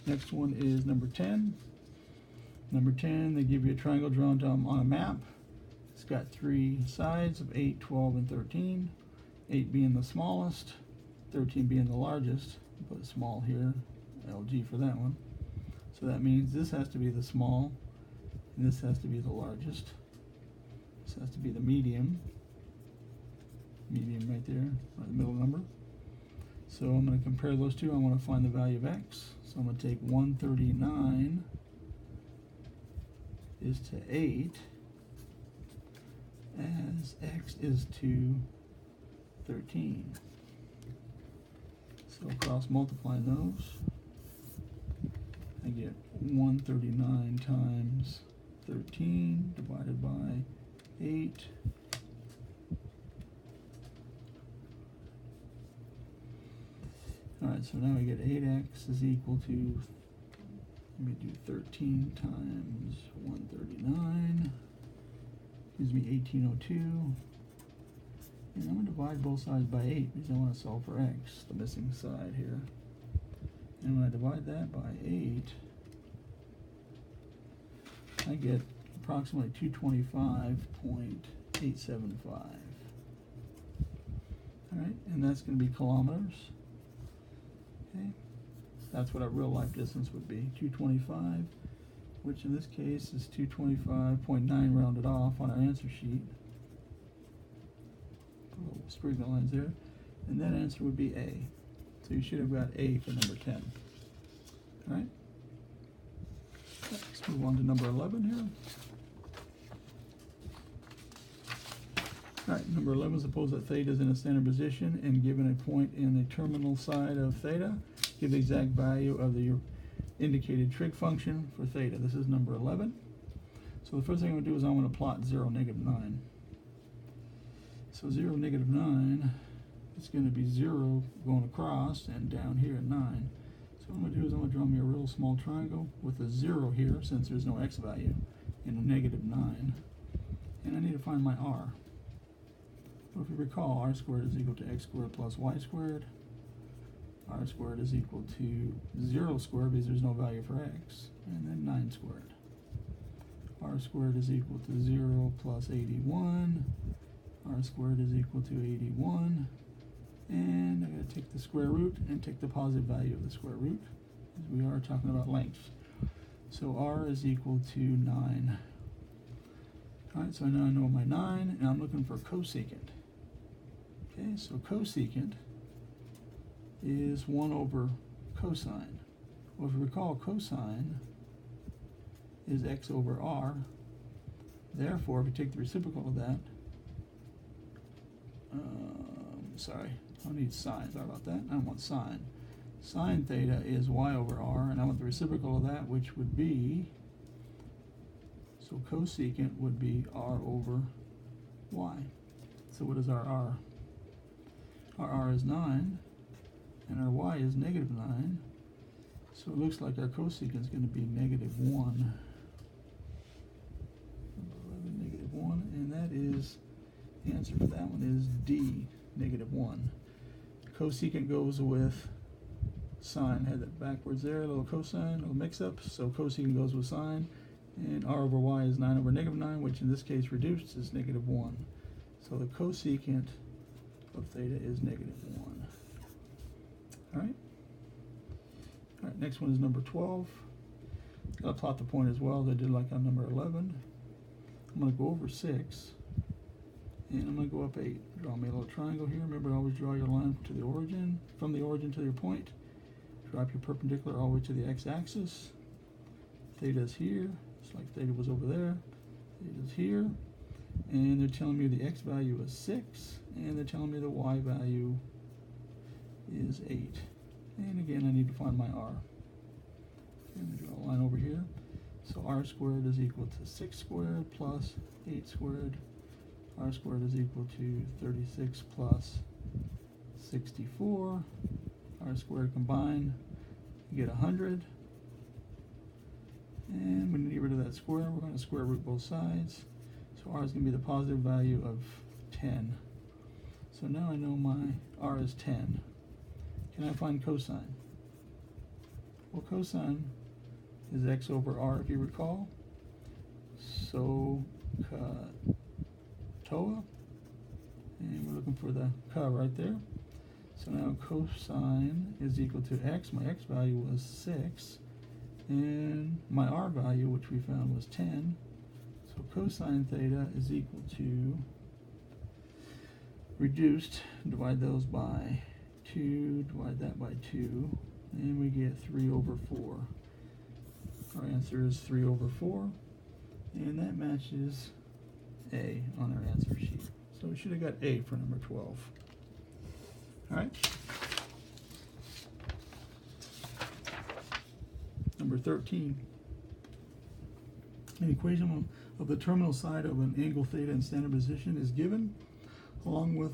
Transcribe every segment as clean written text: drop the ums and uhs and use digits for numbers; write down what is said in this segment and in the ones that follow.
Next one is number 10. Number 10, they give you a triangle drawn on a map. It's got three sides of 8, 12, and 13. 8 being the smallest, 13 being the largest. Put small here, LG for that one. So that means this has to be the small, and this has to be the largest. This has to be the medium. Medium right there, right the middle number. So I'm going to compare those two. I want to find the value of x. So I'm going to take 139 is to 8 as x is to 13. So cross multiply those. I get 139 times 13 divided by 8. Alright, so now I get 8x is equal to, let me do 13 times 139, gives me 1802. And I'm going to divide both sides by 8 because I want to solve for x, the missing side here. And when I divide that by 8, I get approximately 225.875. Alright, and that's going to be kilometers. Okay, that's what our real life distance would be, 225, which in this case is 225.9 rounded off on our answer sheet. Little squiggly lines there, and that answer would be A. So you should have got A for number 10. All right. Let's move on to number 11 here. All right, number 11, suppose that theta is in a standard position and given a point in the terminal side of theta, give the exact value of the indicated trig function for theta. This is number 11. So the first thing I'm going to do is I want to plot 0, -9. So 0, -9 is going to be 0 going across and down here at 9. So what I'm going to do is I'm going to draw me a real small triangle with a 0 here since there's no x value and a -9. And I need to find my r. Well, if you recall, r squared is equal to x squared plus y squared. R squared is equal to 0 squared because there's no value for x, and then 9 squared. R squared is equal to 0 plus 81. R squared is equal to 81. And I'm going to take the square root and take the positive value of the square root, because we are talking about length. So r is equal to 9. Alright, so now I know my 9, and I'm looking for cosecant. Okay, so cosecant is 1 over cosine. Well, if you recall, cosine is x over r. Therefore, if you take the reciprocal of that, I need sine. Sorry about that. I don't want sine. Sine theta is y over r, and I want the reciprocal of that, which would be, so cosecant would be r over y. So what is our r? Our r is 9, and our y is -9. So it looks like our cosecant is going to be -1. -1, and that is, the answer for that one is D, -1. Cosecant goes with sine. Had that backwards there, a little cosine, a little mix-up. So cosecant goes with sine, and r over y is 9 over -9, which in this case reduced is -1. So the cosecant of theta is -1. All right. All right, next one is number 12. I'll plot the point as well as I did like on number 11. I'm going to go over 6, and I'm going to go up 8. Draw me a little triangle here. Remember, always draw your line to the origin, from the origin to your point. Drop your perpendicular all the way to the x-axis. Theta is here, just like theta was over there. Theta is here, and they're telling me the x value is 6, and they're telling me the y value is 8. And again, I need to find my r. Okay, let me draw a line over here. So r squared is equal to 6 squared plus 8 squared. R squared is equal to 36 plus 64. R squared combined, you get 100. And when you get rid of that square, we're going to square root both sides. So r is going to be the positive value of 10. So now I know my r is 10. Can I find cosine? Well, cosine is x over r, if you recall. So, toa, and we're looking for the ka right there. So now cosine is equal to x. My x value was 6, and my r value, which we found, was 10. So cosine theta is equal to, reduced, divide those by 2, divide that by 2, and we get 3 over 4. Our answer is 3 over 4, and that matches A on our answer sheet. So we should have got A for number 12. All right. Number 13. An equation of the terminal side of an angle theta in standard position is given, along with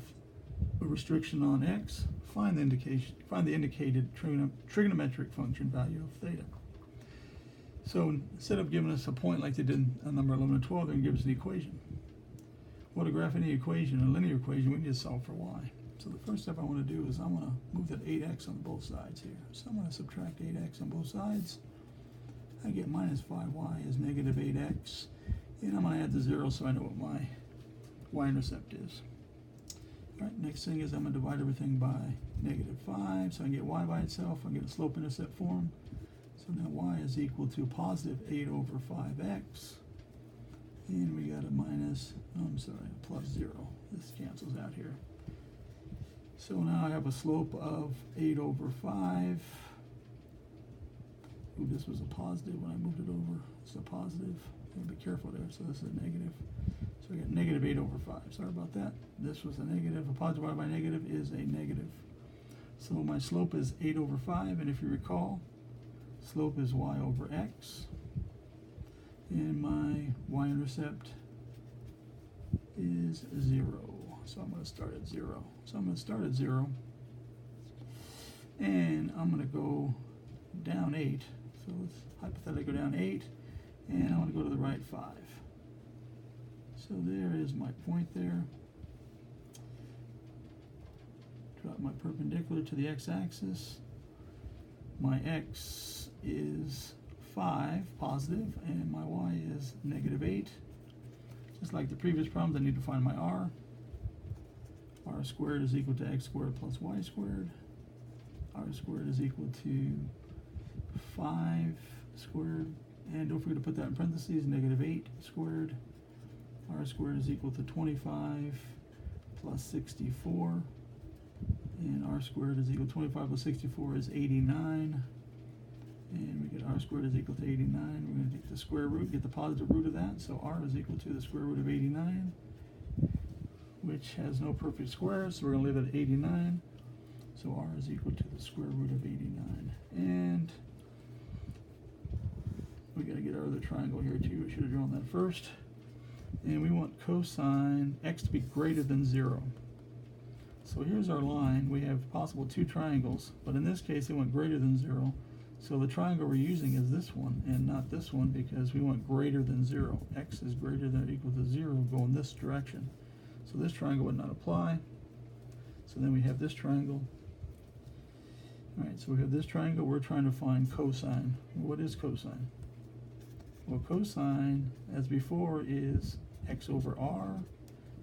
a restriction on x. Find the indicated trigonometric function value of theta. So instead of giving us a point like they did on number 11 and 12, they're going to give us an equation. Well, to graph any equation, a linear equation, we need to solve for y. So the first step I want to do is I want to move that 8x on both sides here. So I'm going to subtract 8x on both sides. I get minus 5y is negative 8x. And I'm going to add the 0 so I know what my y-intercept is. All right, next thing is I'm going to divide everything by negative 5. So I get y by itself. I get a slope-intercept form. So now y is equal to positive 8 over 5x. And we got a plus 0. This cancels out here. So now I have a slope of 8 over 5. Ooh, this was a positive when I moved it over. It's a positive. Be careful there. So this is a negative. So we got negative 8 over 5. Sorry about that. This was a negative. A positive y by negative is a negative. So my slope is 8 over 5. And if you recall, slope is y over x. And my y-intercept is 0. So I'm going to start at 0. So I'm going to start at 0. And I'm going to go down 8. So let's hypothetically go down 8. And I want to go to the right 5. So there is my point there. Drop my perpendicular to the x-axis. My x is 5, positive, and my y is negative 8. Just like the previous problems, I need to find my r. R squared is equal to x squared plus y squared. R squared is equal to 5 squared. And don't forget to put that in parentheses, negative 8 squared. R squared is equal to 25 plus 64. And R squared is equal to 25 plus 64 is 89. And we get R squared is equal to 89. We're going to take the square root, get the positive root of that. So R is equal to the square root of 89, which has no perfect squares. So we're going to leave it at 89. So R is equal to the square root of 89. And we got to get our other triangle here too. We should have drawn that first. And we want cosine x to be greater than 0. So here's our line. We have possible two triangles, but in this case, they want greater than 0. So the triangle we're using is this one and not this one because we want greater than 0. X is greater than or equal to 0, go in this direction. So this triangle would not apply. So then we have this triangle. All right, so we have this triangle. We're trying to find cosine. What is cosine? Well, cosine, as before, is x over r.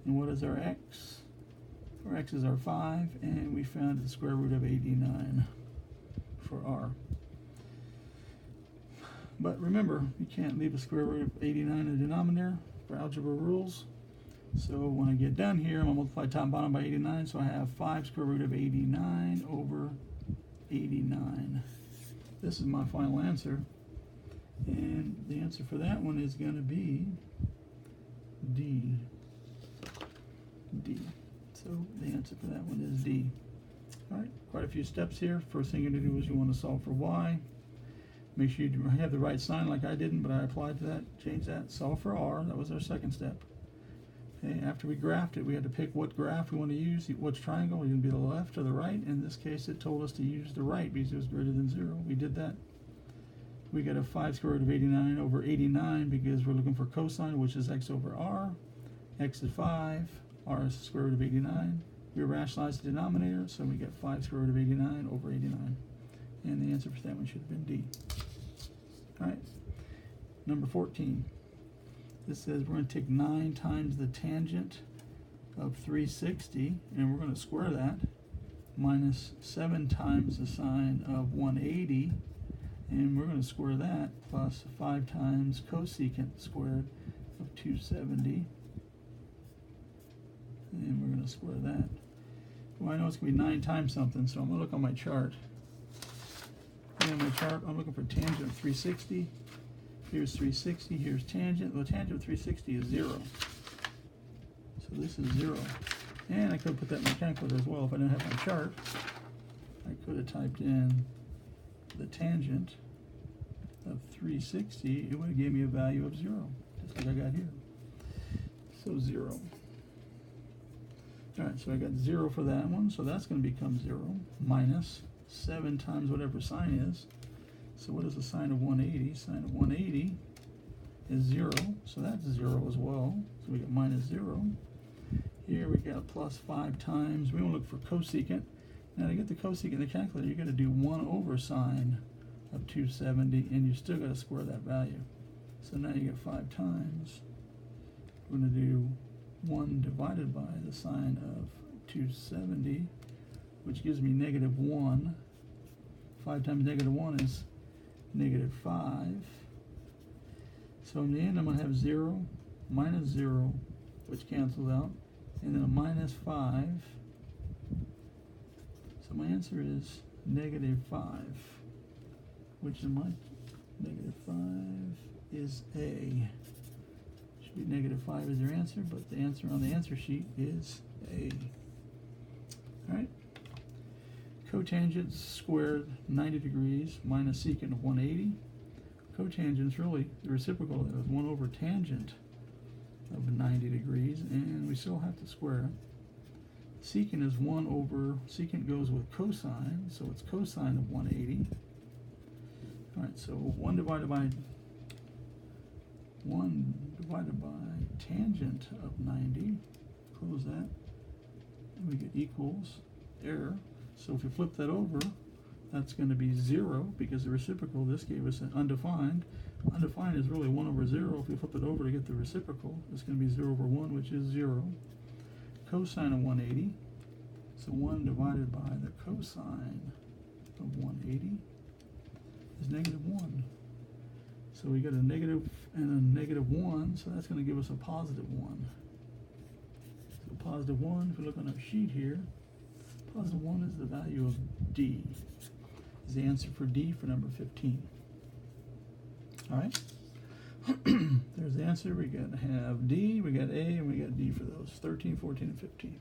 And what is our x? Our x is our 5, and we found the square root of 89 for r. But remember, you can't leave a square root of 89 in the denominator for algebra rules. So when I get done here, I'm going to multiply top and bottom by 89, so I have 5 square root of 89 over 89. This is my final answer. And the answer for that one is going to be D. D. So the answer for that one is D. All right, quite a few steps here. First thing you're going to do is you want to solve for y. Make sure you have the right sign like I didn't, but I applied to that, changed that. Solve for r, that was our second step. Okay, after we graphed it, we had to pick what graph we want to use, which triangle, it's going to be the left or the right. In this case, it told us to use the right because it was greater than 0. We did that. We got a 5 square root of 89 over 89 because we're looking for cosine, which is x over r. X is 5, r is the square root of 89. We rationalized the denominator, so we get 5 square root of 89 over 89. And the answer for that one should have been D. All right, number 14. This says we're going to take 9 times the tangent of 360, and we're going to square that, minus 7 times the sine of 180, and we're going to square that, plus 5 times cosecant squared of 270, and we're going to square that. Well, I know it's going to be 9 times something, so I'm going to look on my chart. And on my chart, I'm looking for tangent of 360. Here's 360, here's tangent. Well, tangent of 360 is 0. So this is 0. And I could have put that in my calculator as well if I didn't have my chart. I could have typed in the tangent of 360. It would have gave me a value of 0, just like I got here. So 0. All right, so I got 0 for that one, so that's going to become 0, minus 7 times whatever sine is. So what is the sine of 180? Sine of 180 is 0, so that's 0 as well. So we got minus 0. Here we got plus 5 times. We want to look for cosecant. Now to get the cosecant in the calculator, you got to do 1 over sine of 270, and you still got to square that value. So now you get 5 times. We're going to do 1 divided by the sine of 270, which gives me negative 1. 5 times negative 1 is negative 5. So in the end, I'm going to have 0 minus 0, which cancels out, and then a minus 5. So my answer is negative 5, which in my negative 5 is A. Should be negative 5 is your answer, but the answer on the answer sheet is A. All right. Cotangent squared 90 degrees minus secant of 180. Cotangent's really the reciprocal of 1 over tangent of 90 degrees, and we still have to square it. Secant is 1 over, secant goes with cosine, so it's cosine of 180. All right, so 1 divided by tangent of 90, close that, and we get equals error. So if you flip that over, that's going to be 0, because the reciprocal, this gave us an undefined. Undefined is really 1 over 0. If we flip it over to get the reciprocal, it's going to be 0 over 1, which is 0. Cosine of 180, so 1 divided by the cosine of 180 is negative 1. So we got a negative and a negative 1, so that's going to give us a positive 1. So positive 1, if we look on our sheet here, positive 1 is the value of D. Is the answer for D for number 15. All right. There's the answer. We got to have D, we got A, and we got D for those 13, 14, and 15.